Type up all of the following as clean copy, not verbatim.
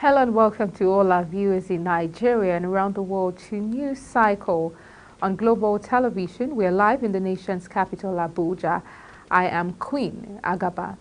Hello and welcome to all our viewers in Nigeria and around the world to News Cycle on Global Television. We are live in the nation's capital, Abuja. I am Queen Agaba.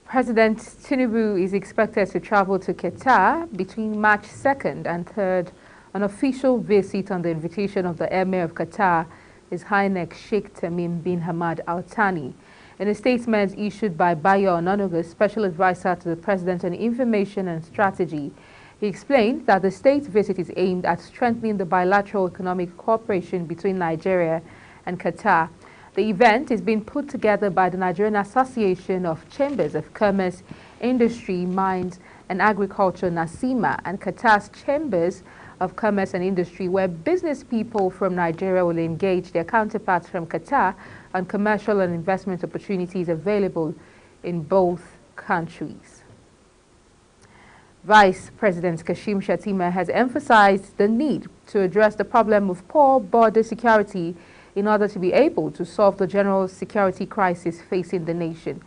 President Tinubu is expected to travel to Qatar between March 2nd and 3rd, an official visit on the invitation of the Emir of Qatar, His Highness Sheikh Tamim bin Hamad Al Thani. In a statement issued by Bayo Onanuga, Special Advisor to the President on Information and Strategy, he explained that the state visit is aimed at strengthening the bilateral economic cooperation between Nigeria and Qatar. The event is being put together by the Nigerian Association of Chambers of Commerce, Industry, Mines and Agriculture, NASIMA, and Qatar's Chambers of Commerce and Industry, where business people from Nigeria will engage their counterparts from Qatar on commercial and investment opportunities available in both countries. Vice President Kashim Shettima has emphasized the need to address the problem of poor border security in order to be able to solve the general security crisis facing the nation.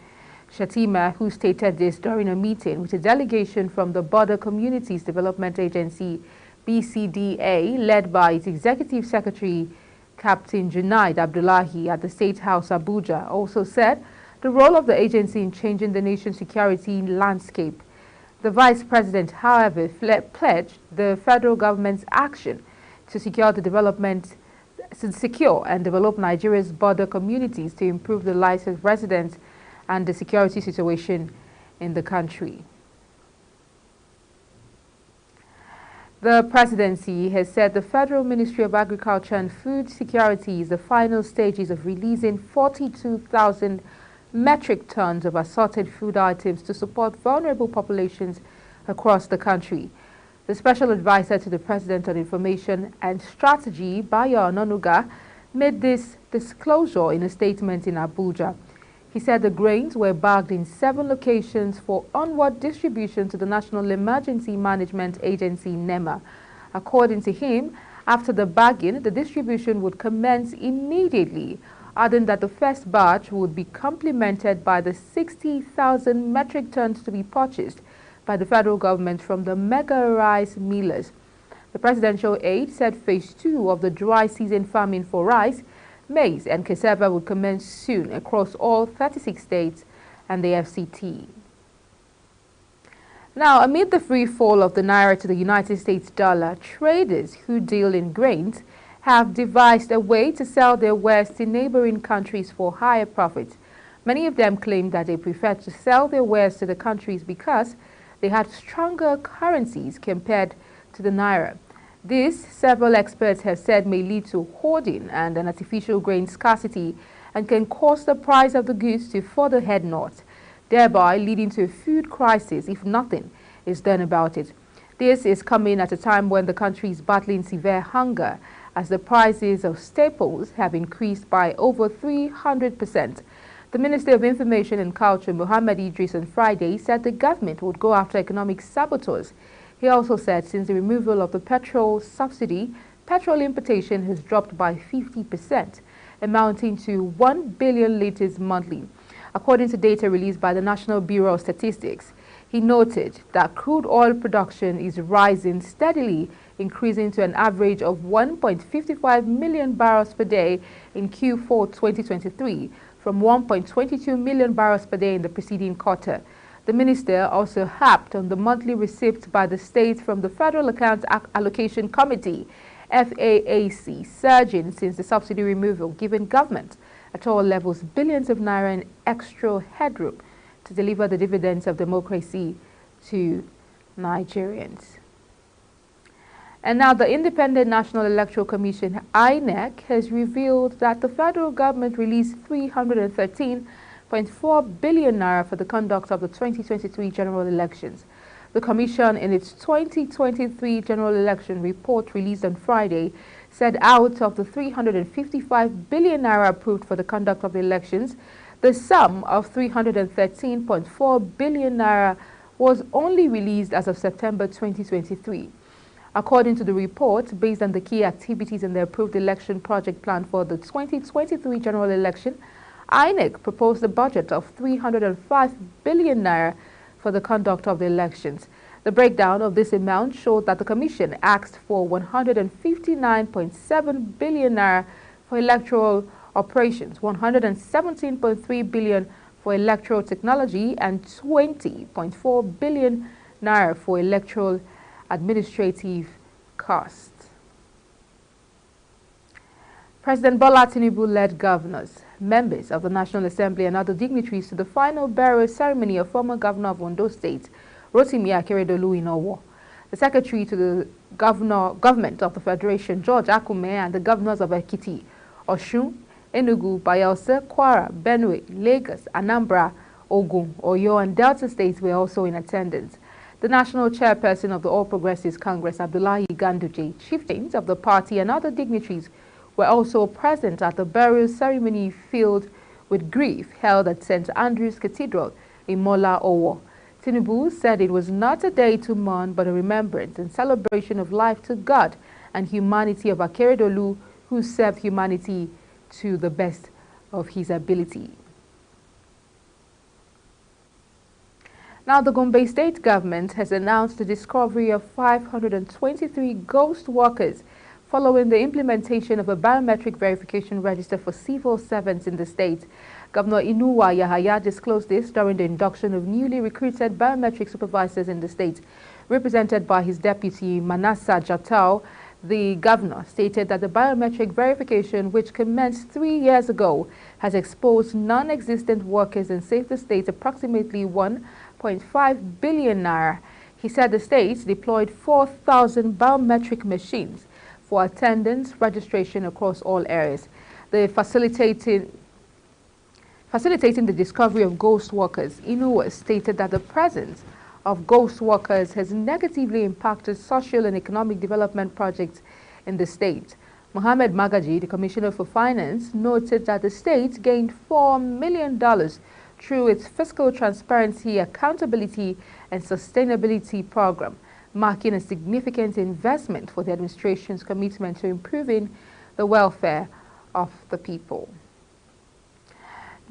Shettima, who stated this during a meeting with a delegation from the Border Communities Development Agency, BCDA, led by its Executive Secretary, Captain Junaid Abdullahi, at the State House, Abuja, also said the role of the agency in changing the nation's security landscape. The Vice President, however, pledged the federal government's action to secure and develop Nigeria's border communities to improve the lives of residents and the security situation in the country. The presidency has said the Federal Ministry of Agriculture and Food Security is the final stages of releasing 42,000 metric tons of assorted food items to support vulnerable populations across the country. The Special Advisor to the President on Information and Strategy, Bayo Onanuga, made this disclosure in a statement in Abuja. He said the grains were bagged in 7 locations for onward distribution to the National Emergency Management Agency, NEMA. According to him, after the bagging, the distribution would commence immediately, adding that the first batch would be complemented by the 60,000 metric tons to be purchased by the federal government from the mega rice millers. The presidential aide said phase 2 of the dry season farming for rice, maize and cassava would commence soon across all 36 states and the FCT. Now, amid the free fall of the naira to the United States dollar, traders who deal in grains have devised a way to sell their wares to neighboring countries for higher profits. Many of them claim that they prefer to sell their wares to the countries because they had stronger currencies compared to the naira. This, several experts have said, may lead to hoarding and an artificial grain scarcity and can cause the price of the goods to further head north, thereby leading to a food crisis if nothing is done about it. This is coming at a time when the country is battling severe hunger as the prices of staples have increased by over 300%. The Minister of Information and Culture, Mohammed Idris, on Friday said the government would go after economic saboteurs. He also said since the removal of the petrol subsidy, petrol importation has dropped by 50%, amounting to 1 billion litres monthly. According to data released by the National Bureau of Statistics, he noted that crude oil production is rising steadily, increasing to an average of 1.55 million barrels per day in Q4 2023 from 1.22 million barrels per day in the preceding quarter. The minister also harped on the monthly receipts by the state from the Federal Accounts Allocation Committee, FAAC, surging since the subsidy removal, giving government at all levels billions of naira in extra headroom to deliver the dividends of democracy to Nigerians. And now the Independent National Electoral Commission, INEC, has revealed that the federal government released 313.4 billion naira for the conduct of the 2023 general elections. The Commission, in its 2023 general election report released on Friday, said out of the 355 billion naira approved for the conduct of the elections, the sum of 313.4 billion naira was only released as of September 2023. According to the report, based on the key activities in the approved election project plan for the 2023 general election, INEC proposed a budget of 305 billion naira for the conduct of the elections. The breakdown of this amount showed that the Commission asked for 159.7 billion naira for electoral operations, 117.3 billion for electoral technology, and 20.4 billion naira for electoral administrative costs. President Bola Tinubu led governors, members of the National Assembly and other dignitaries to the final burial ceremony of former governor of Ondo State, Rotimi Akeredolu in Owo. The secretary to the government of the Federation, George Akume, and the governors of Ekiti, Osun, Enugu, Bayelsa, Kwara, Benue, Lagos, Anambra, Ogun, Oyo, and Delta states were also in attendance. The national chairperson of the All Progressives Congress, Abdullahi Ganduje, chieftains of the party, and other dignitaries were also present at the burial ceremony filled with grief held at St. Andrew's Cathedral in Mola, Owo. Tinubu said it was not a day to mourn but a remembrance and celebration of life to God and humanity of Akeredolu, who served humanity to the best of his ability. Now, the Gombe State government has announced the discovery of 523 ghost workers following the implementation of a biometric verification register for civil servants in the state. Governor Inuwa Yahaya disclosed this during the induction of newly recruited biometric supervisors in the state. Represented by his deputy Manasa Jatau, the governor stated that the biometric verification, which commenced 3 years ago, has exposed non-existent workers and saved the state approximately 1.5 billion naira. He said the state deployed 4,000 biometric machines for attendance registration across all areas. The facilitating the discovery of ghost workers, Inuwa stated that the presence of ghost workers has negatively impacted social and economic development projects in the state. Mohammed Magaji, the Commissioner for Finance, noted that the state gained $4 million through its Fiscal Transparency, Accountability and Sustainability Program, marking a significant investment for the administration's commitment to improving the welfare of the people.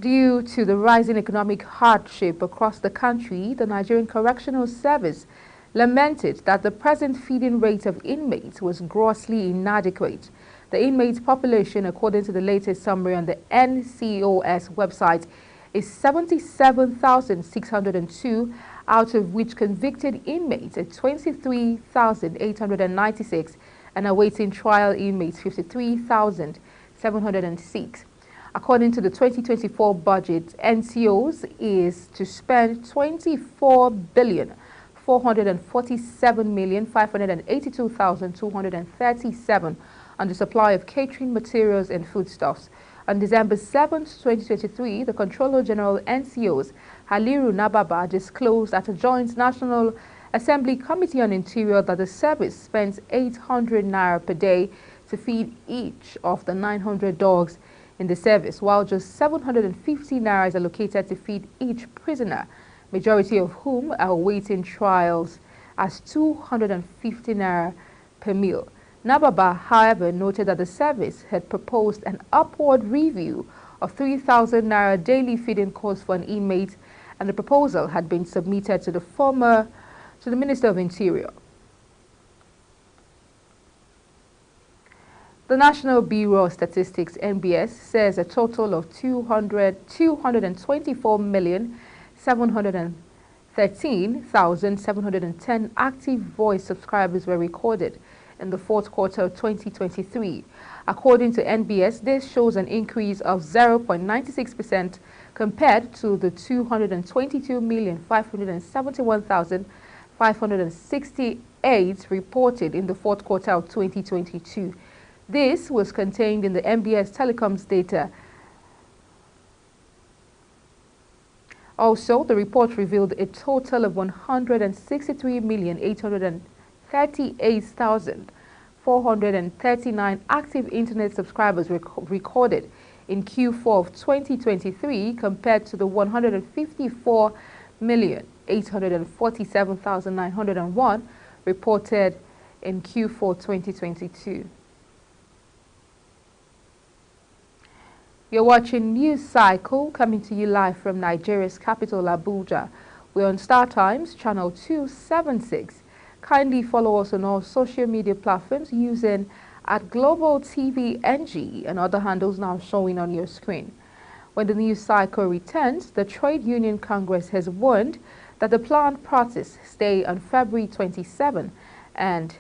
Due to the rising economic hardship across the country, the Nigerian Correctional Service lamented that the present feeding rate of inmates was grossly inadequate. The inmate population, according to the latest summary on the NCOS website, is 77,602, out of which convicted inmates are 23,896 and awaiting trial inmates 53,706. According to the 2024 budget, NCOs is to spend 24,447,582,237 on the supply of catering materials and foodstuffs. On December 7, 2023, the Controller General NCOs, Haliru Nababa, disclosed at a joint National Assembly Committee on Interior that the service spends 800 naira per day to feed each of the 900 dogs in the service, while just 750 naira is allocated to feed each prisoner, majority of whom are awaiting trials, as 250 naira per meal. Nababa, however, noted that the service had proposed an upward review of 3,000 naira daily feeding cost for an inmate, and the proposal had been submitted to the Minister of Interior. The National Bureau of Statistics, NBS, says a total of 224,713,710 active voice subscribers were recorded in the fourth quarter of 2023. According to NBS, this shows an increase of 0.96% compared to the 222,571,568 reported in the fourth quarter of 2022. This was contained in the NBS Telecoms data. Also, the report revealed a total of 163,838,439 active internet subscribers recorded in Q4 of 2023 compared to the 154,847,901 reported in Q4 2022. You're watching News Cycle, coming to you live from Nigeria's capital, Abuja. We're on Star Times, channel 276. Kindly follow us on all social media platforms using @Global TV NG and other handles now showing on your screen. When the news cycle returns, the Trade Union Congress has warned that the planned protests stay on February 27 and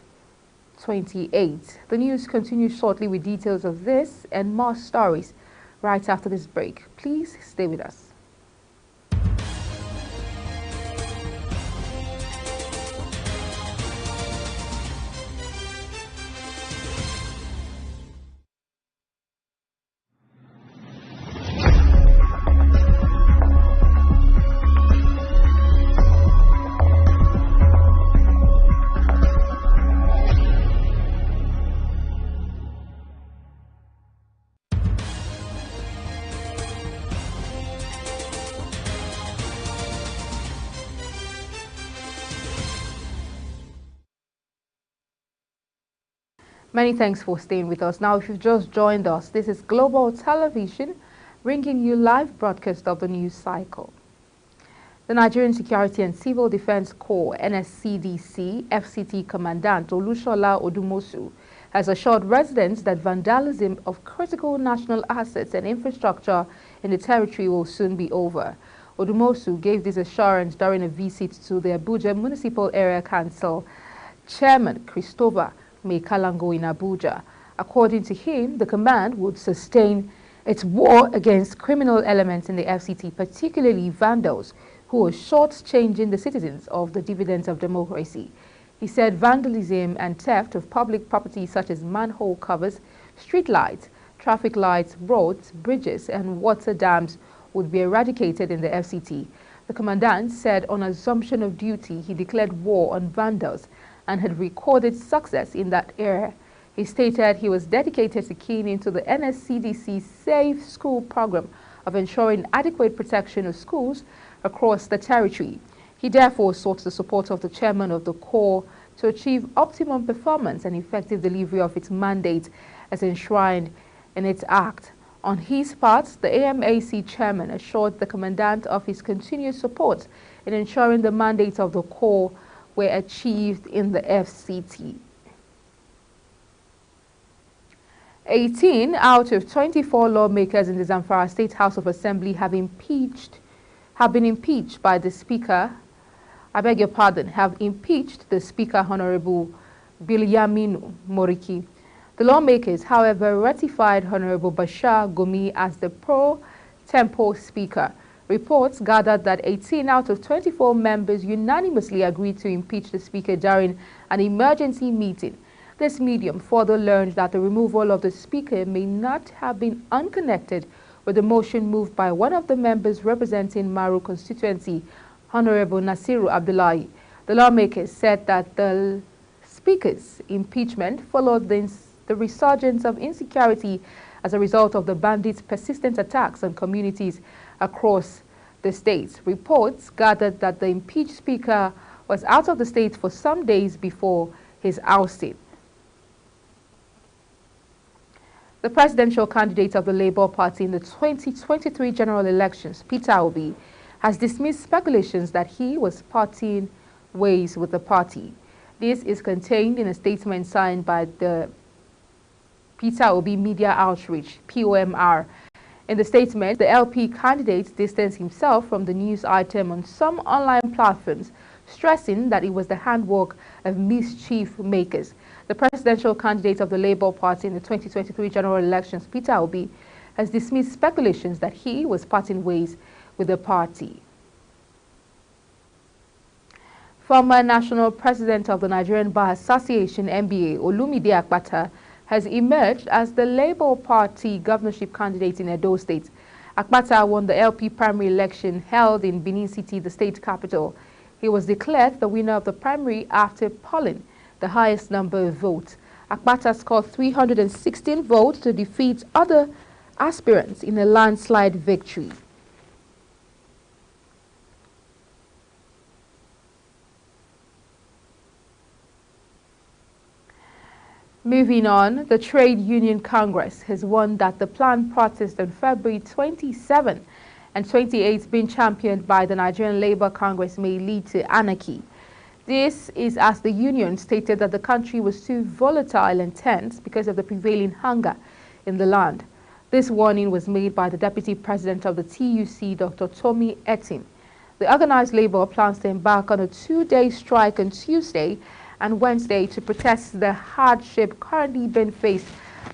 28. The news continues shortly with details of this and more stories right after this break. Please stay with us. Many thanks for staying with us. Now, if you've just joined us, this is Global Television, bringing you live broadcast of the news cycle. The Nigerian Security and Civil Defense Corps, NSCDC, FCT Commandant Olushola Odumosu has assured residents that vandalism of critical national assets and infrastructure in the territory will soon be over. Odumosu gave this assurance during a visit to the Abuja Municipal Area Council Chairman Christopher Mekalango in Abuja. According to him, the command would sustain its war against criminal elements in the FCT, particularly vandals who are short-changing the citizens of the dividends of democracy. He said vandalism and theft of public property such as manhole covers, street lights, traffic lights, roads, bridges and water dams would be eradicated in the FCT. The commandant said on assumption of duty he declared war on vandals and had recorded success in that area. He stated he was dedicated to keying into the NSCDC Safe School program of ensuring adequate protection of schools across the territory. He therefore sought the support of the chairman of the Corps to achieve optimum performance and effective delivery of its mandate as enshrined in its act. On his part, the AMAC chairman assured the commandant of his continued support in ensuring the mandates of the Corps were achieved in the FCT. 18 out of 24 lawmakers in the Zamfara State House of Assembly have been impeached by the Speaker. Have impeached the Speaker, Honorable Bilyaminu Moriki. The lawmakers, however, ratified Honorable Bashar Gumi as the pro-tempore Speaker. Reports gathered that 18 out of 24 members unanimously agreed to impeach the Speaker during an emergency meeting. This medium further learned that the removal of the Speaker may not have been unconnected with the motion moved by one of the members representing Maru constituency, Honorable Nasiru Abdullahi. The lawmakers said that the Speaker's impeachment followed the resurgence of insecurity as a result of the bandits' persistent attacks on communities across the state. Reports gathered that the impeached Speaker was out of the state for some days before his ousting. The presidential candidate of the Labour Party in the 2023 general elections, Peter Obi, has dismissed speculations that he was parting ways with the party. This is contained in a statement signed by the Peter Obi Media Outreach, POMR. In the statement, the LP candidate distanced himself from the news item on some online platforms, stressing that it was the handwork of mischief makers. The presidential candidate of the Labour Party in the 2023 general elections, Peter Obi, has dismissed speculations that he was parting ways with the party. Former National President of the Nigerian Bar Association, NBA, Olumide Akpata, has emerged as the Labour Party governorship candidate in Edo State. Akpata won the LP primary election held in Benin City, the state capital. He was declared the winner of the primary after polling the highest number of votes. Akpata scored 316 votes to defeat other aspirants in a landslide victory. Moving on, the Trade Union Congress has warned that the planned protest on February 27 and 28 being championed by the Nigerian Labour Congress may lead to anarchy. This is as the union stated that the country was too volatile and tense because of the prevailing hunger in the land. This warning was made by the Deputy President of the TUC, Dr. Tomi Etin. The organized labor plans to embark on a 2-day strike on Tuesday and Wednesday to protest the hardship currently being faced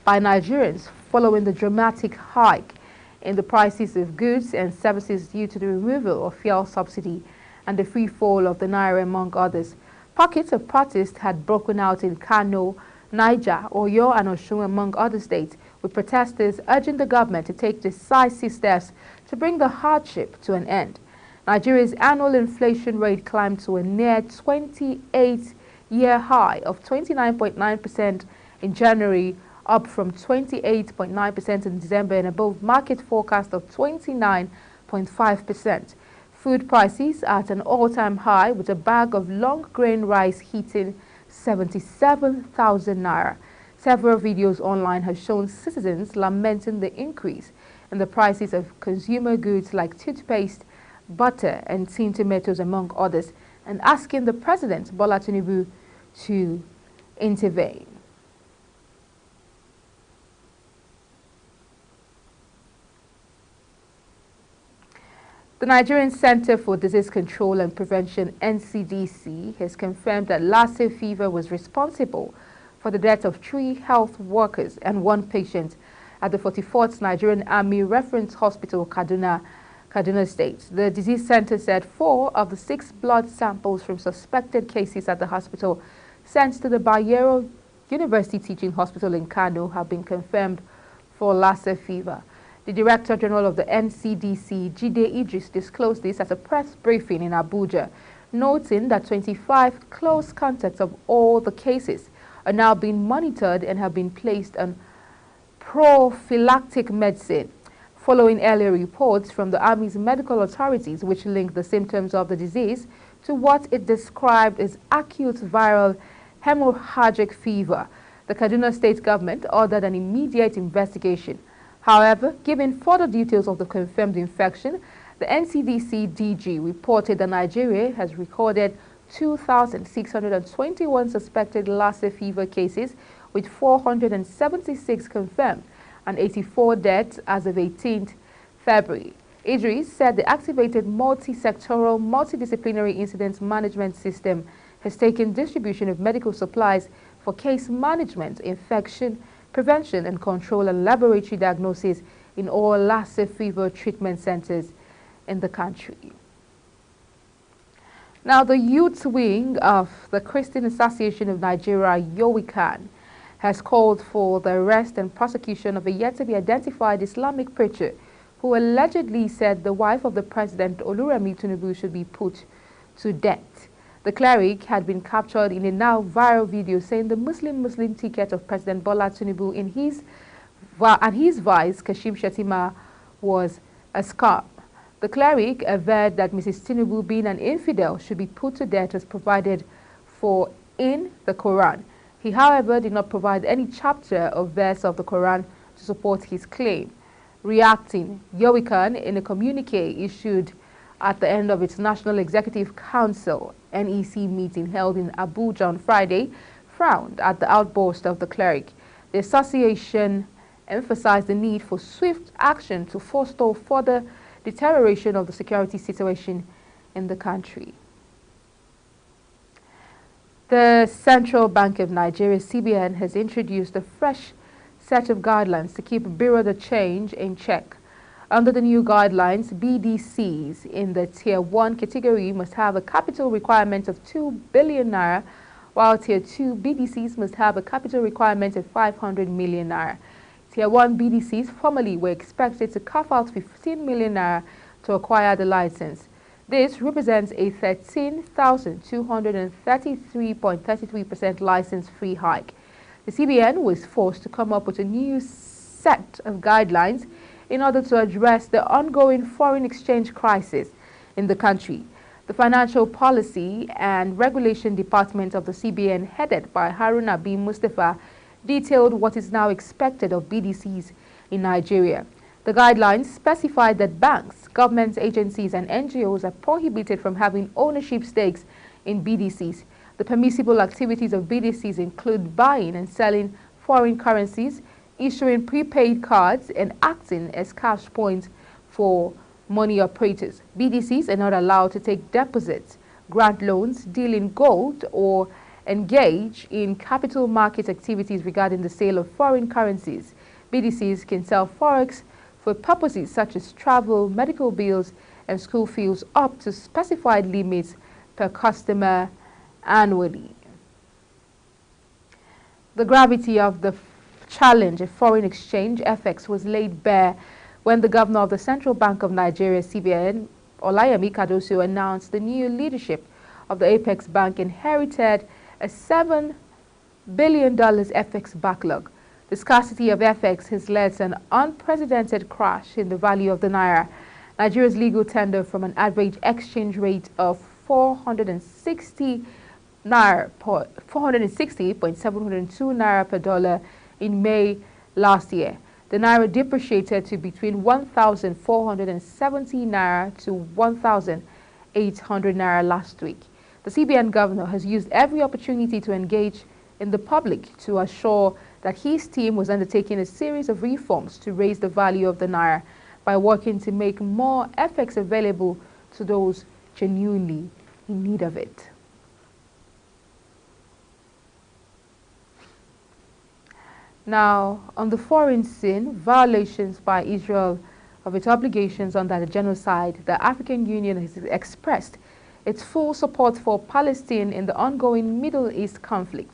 by Nigerians following the dramatic hike in the prices of goods and services due to the removal of fuel subsidy and the free fall of the naira, among others. Pockets of protests had broken out in Kano, Niger, Oyo and Osun, among other states, with protesters urging the government to take decisive steps to bring the hardship to an end. Nigeria's annual inflation rate climbed to a near 28-year high of 29.9% in January, up from 28.9% in December and above market forecast of 29.5%. Food prices at an all-time high, with a bag of long grain rice hitting 77,000 naira. Several videos online have shown citizens lamenting the increase in the prices of consumer goods like toothpaste, butter and tinned tomatoes, among others, and asking the President, Bola Tinubu, to intervene. The Nigerian Center for Disease Control and Prevention, NCDC, has confirmed that Lassa fever was responsible for the death of 3 health workers and 1 patient at the 44th Nigerian Army Reference Hospital, Kaduna State. The disease center said 4 of the 6 blood samples from suspected cases at the hospital sent to the Bayero University Teaching Hospital in Kano have been confirmed for Lassa fever. The Director General of the NCDC, Jide Idris, disclosed this at a press briefing in Abuja, noting that 25 close contacts of all the cases are now being monitored and have been placed on prophylactic medicine, following earlier reports from the Army's medical authorities which linked the symptoms of the disease to what it described as acute viral hemorrhagic fever. The Kaduna State government ordered an immediate investigation. However, giving further details of the confirmed infection, the NCDC DG reported that Nigeria has recorded 2,621 suspected Lassa fever cases, with 476 confirmed and 84 deaths as of 18th February. Idris said the activated multi-sectoral, multidisciplinary incident management system has taken distribution of medical supplies for case management, infection prevention and control, and laboratory diagnosis in all Lassa fever treatment centers in the country. Now, the youth wing of the Christian Association of Nigeria, YOWICAN, has called for the arrest and prosecution of a yet-to-be-identified Islamic preacher who allegedly said the wife of the president, Oluremi Tinubu, should be put to death. The cleric had been captured in a now viral video saying the Muslim ticket of President Bola Tinubu and his vice, Kashim Shettima, was a scam. The cleric averred that Mrs. Tinubu, being an infidel, should be put to death as provided for in the Quran. He, however, did not provide any chapter or verse of the Quran to support his claim. Reacting, YOWICAN, in a communique issued at the end of its National Executive Council NEC meeting held in Abuja on Friday, frowned at the outburst of the cleric. The association emphasized the need for swift action to forestall further deterioration of the security situation in the country. The Central Bank of Nigeria, CBN, has introduced a fresh set of guidelines to keep Bureau de Change in check. Under the new guidelines, BDCs in the Tier 1 category must have a capital requirement of 2 billion naira, while Tier 2 BDCs must have a capital requirement of 500 million naira. Tier 1 BDCs formerly were expected to cough out 15 million naira to acquire the license. This represents a 13,233.33% license-free hike. The CBN was forced to come up with a new set of guidelines in order to address the ongoing foreign exchange crisis in the country. The Financial Policy and Regulation Department of the CBN, headed by Haruna B. Mustafa, detailed what is now expected of BDCs in Nigeria. The The guidelines specify that banks, government agencies and NGOs are prohibited from having ownership stakes in BDCs. The permissible activities of BDCs include buying and selling foreign currencies, issuing prepaid cards, and acting as cash points for money operators. BDCs are not allowed to take deposits, grant loans, deal in gold, or engage in capital market activities regarding the sale of foreign currencies. BDCs can sell forex for purposes such as travel, medical bills, and school fees up to specified limits per customer annually. The gravity of the challenge of foreign exchange FX was laid bare when the governor of the Central Bank of Nigeria, CBN, Olayemi Cardoso, announced the new leadership of the Apex Bank inherited a $7 billion FX backlog. The scarcity of FX has led to an unprecedented crash in the value of the naira. Nigeria's legal tender from an average exchange rate of 460.702 naira per dollar in May last year. The naira depreciated to between 1,470 naira to 1,800 naira last week. The CBN governor has used every opportunity to engage in the public to assure that his team was undertaking a series of reforms to raise the value of the naira by working to make more FX available to those genuinely in need of it. Now, on the foreign scene, violations by Israel of its obligations under the genocide, the African Union has expressed its full support for Palestine in the ongoing Middle East conflict,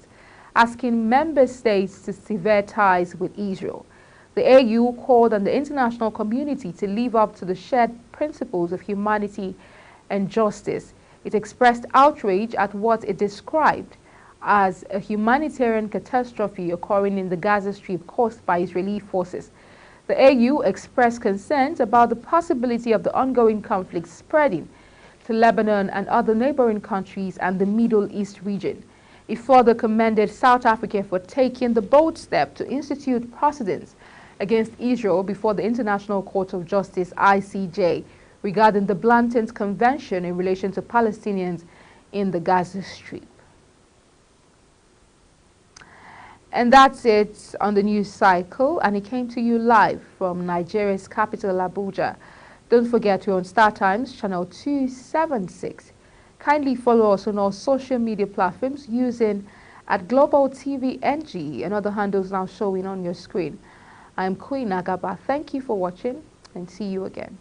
asking member states to sever ties with Israel. The AU called on the international community to live up to the shared principles of humanity and justice. It expressed outrage at what it described as a humanitarian catastrophe occurring in the Gaza Strip caused by Israeli forces. The AU expressed concerns about the possibility of the ongoing conflict spreading to Lebanon and other neighboring countries and the Middle East region. It further commended South Africa for taking the bold step to institute precedents against Israel before the International Court of Justice, ICJ, regarding the Blantyre Convention in relation to Palestinians in the Gaza Strip. And that's it on the news cycle, and it came to you live from Nigeria's capital, Abuja. Don't forget, we're on StarTimes channel 276. Kindly follow us on all social media platforms using @GlobalTVNG and other handles now showing on your screen. I'm Queen Agaba. Thank you for watching and see you again.